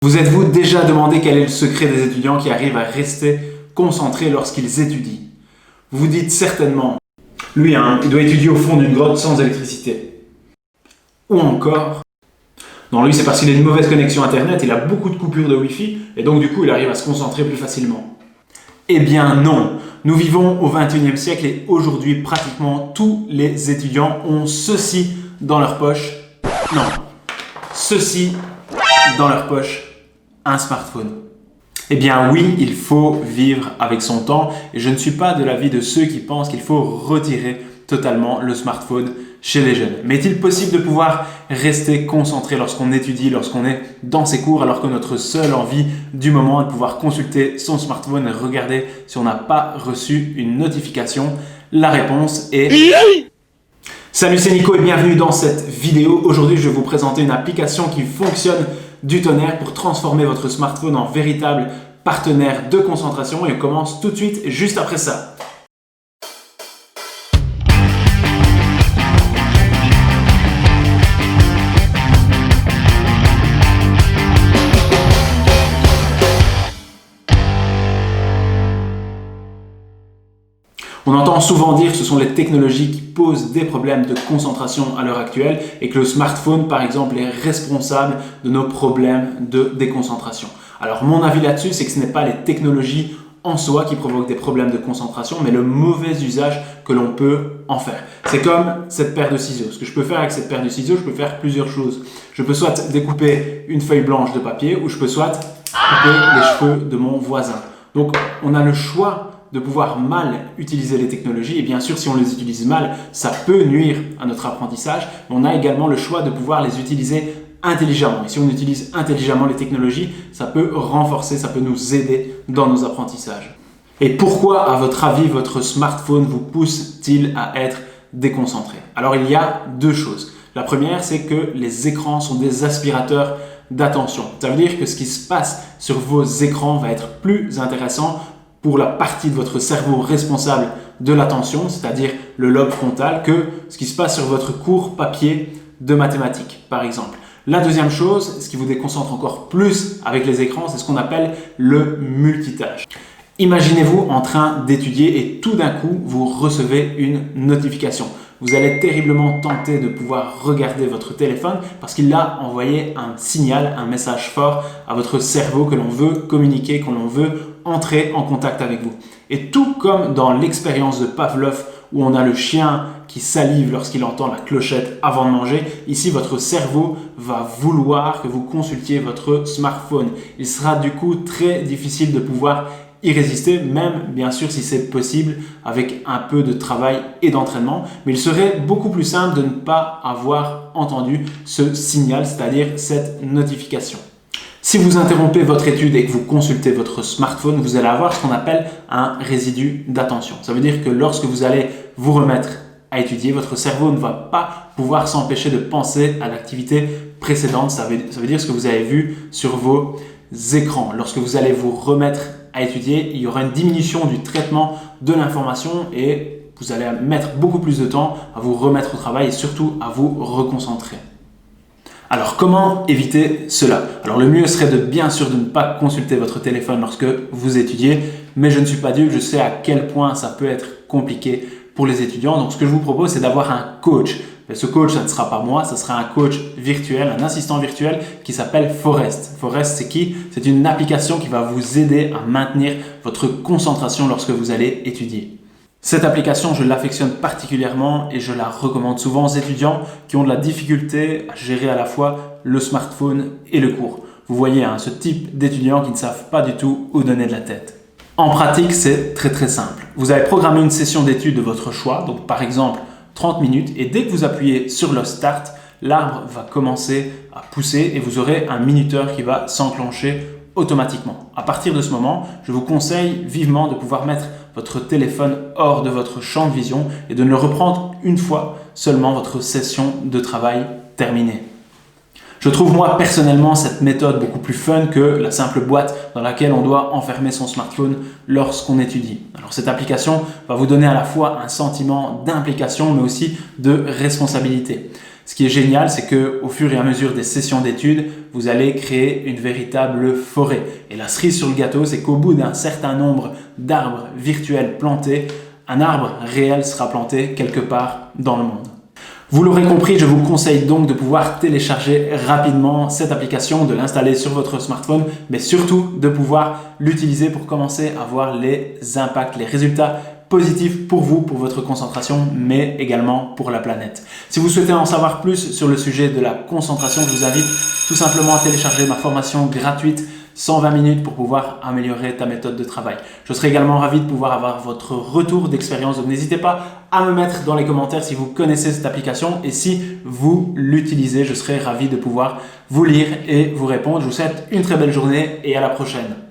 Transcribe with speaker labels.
Speaker 1: Vous êtes-vous déjà demandé quel est le secret des étudiants qui arrivent à rester concentrés lorsqu'ils étudient? Vous vous dites certainement, lui, il doit étudier au fond d'une grotte sans électricité. Ou encore, non, lui c'est parce qu'il a une mauvaise connexion internet, il a beaucoup de coupures de Wi-Fi et donc du coup il arrive à se concentrer plus facilement. Eh bien non, nous vivons au XXIe siècle et aujourd'hui pratiquement tous les étudiants ont ceci dans leur poche. Non, ceci dans leur poche. Un smartphone. Eh bien oui, il faut vivre avec son temps et je ne suis pas de l'avis de ceux qui pensent qu'il faut retirer totalement le smartphone chez les jeunes. Mais est-il possible de pouvoir rester concentré lorsqu'on étudie, lorsqu'on est dans ses cours, alors que notre seule envie du moment est de pouvoir consulter son smartphone et regarder si on n'a pas reçu une notification? La réponse est... Salut, c'est Nico et bienvenue dans cette vidéo. Aujourd'hui, je vais vous présenter une application qui fonctionne du tonnerre pour transformer votre smartphone en véritable partenaire de concentration et on commence tout de suite juste après ça. On entend souvent dire que ce sont les technologies qui posent des problèmes de concentration à l'heure actuelle et que le smartphone, par exemple, est responsable de nos problèmes de déconcentration. Alors, mon avis là-dessus, c'est que ce n'est pas les technologies en soi qui provoquent des problèmes de concentration, mais le mauvais usage que l'on peut en faire. C'est comme cette paire de ciseaux. Ce que je peux faire avec cette paire de ciseaux, je peux faire plusieurs choses. Je peux soit découper une feuille blanche de papier ou je peux soit couper les cheveux de mon voisin. Donc, on a le choix de pouvoir mal utiliser les technologies et bien sûr si on les utilise mal, ça peut nuire à notre apprentissage, mais on a également le choix de pouvoir les utiliser intelligemment. Et si on utilise intelligemment les technologies, ça peut renforcer, ça peut nous aider dans nos apprentissages. Et pourquoi, à votre avis, votre smartphone vous pousse-t-il à être déconcentré? Alors il y a deux choses. La première, c'est que les écrans sont des aspirateurs d'attention. Ça veut dire que ce qui se passe sur vos écrans va être plus intéressant pour la partie de votre cerveau responsable de l'attention, c'est-à-dire le lobe frontal, que ce qui se passe sur votre cours papier de mathématiques, par exemple. La deuxième chose, ce qui vous déconcentre encore plus avec les écrans, c'est ce qu'on appelle le multitâche. Imaginez-vous en train d'étudier et tout d'un coup, vous recevez une notification. Vous allez terriblement tenter de pouvoir regarder votre téléphone parce qu'il a envoyé un signal, un message fort à votre cerveau que l'on veut communiquer, que l'on veut entrer en contact avec vous. Et tout comme dans l'expérience de Pavlov où on a le chien qui salive lorsqu'il entend la clochette avant de manger, ici votre cerveau va vouloir que vous consultiez votre smartphone. Il sera du coup très difficile de pouvoir y résister, même bien sûr si c'est possible avec un peu de travail et d'entraînement, mais il serait beaucoup plus simple de ne pas avoir entendu ce signal, c'est-à-dire cette notification. Si vous interrompez votre étude et que vous consultez votre smartphone, vous allez avoir ce qu'on appelle un résidu d'attention. Ça veut dire que lorsque vous allez vous remettre à étudier, votre cerveau ne va pas pouvoir s'empêcher de penser à l'activité précédente. Ça veut dire ce que vous avez vu sur vos écrans. Lorsque vous allez vous remettre à étudier, il y aura une diminution du traitement de l'information et vous allez mettre beaucoup plus de temps à vous remettre au travail et surtout à vous reconcentrer. Alors, comment éviter cela? Alors, le mieux serait bien sûr de ne pas consulter votre téléphone lorsque vous étudiez, mais je ne suis pas dupe, je sais à quel point ça peut être compliqué pour les étudiants. Donc, ce que je vous propose, c'est d'avoir un coach. Et ce coach, ça ne sera pas moi, ça sera un coach virtuel, un assistant virtuel qui s'appelle Forest. Forest, c'est qui? C'est une application qui va vous aider à maintenir votre concentration lorsque vous allez étudier. Cette application, je l'affectionne particulièrement et je la recommande souvent aux étudiants qui ont de la difficulté à gérer à la fois le smartphone et le cours. Vous voyez, ce type d'étudiants qui ne savent pas du tout où donner de la tête. En pratique, c'est très simple. Vous allez programmer une session d'études de votre choix, donc par exemple 30 minutes, et dès que vous appuyez sur le Start, l'arbre va commencer à pousser et vous aurez un minuteur qui va s'enclencher automatiquement. À partir de ce moment, je vous conseille vivement de pouvoir mettre votre téléphone hors de votre champ de vision et de ne le reprendre une fois seulement votre session de travail terminée. Je trouve moi personnellement cette méthode beaucoup plus fun que la simple boîte dans laquelle on doit enfermer son smartphone lorsqu'on étudie. Alors cette application va vous donner à la fois un sentiment d'implication mais aussi de responsabilité. Ce qui est génial, c'est qu'au fur et à mesure des sessions d'études, vous allez créer une véritable forêt. Et la cerise sur le gâteau, c'est qu'au bout d'un certain nombre d'arbres virtuels plantés, un arbre réel sera planté quelque part dans le monde. Vous l'aurez compris, je vous conseille donc de pouvoir télécharger rapidement cette application, de l'installer sur votre smartphone, mais surtout de pouvoir l'utiliser pour commencer à voir les impacts, les résultats positifs pour vous, pour votre concentration, mais également pour la planète. Si vous souhaitez en savoir plus sur le sujet de la concentration, je vous invite tout simplement à télécharger ma formation gratuite 120 minutes pour pouvoir améliorer ta méthode de travail. Je serai également ravi de pouvoir avoir votre retour d'expérience, donc n'hésitez pas à me mettre dans les commentaires si vous connaissez cette application et si vous l'utilisez. Je serai ravi de pouvoir vous lire et vous répondre. Je vous souhaite une très belle journée et à la prochaine.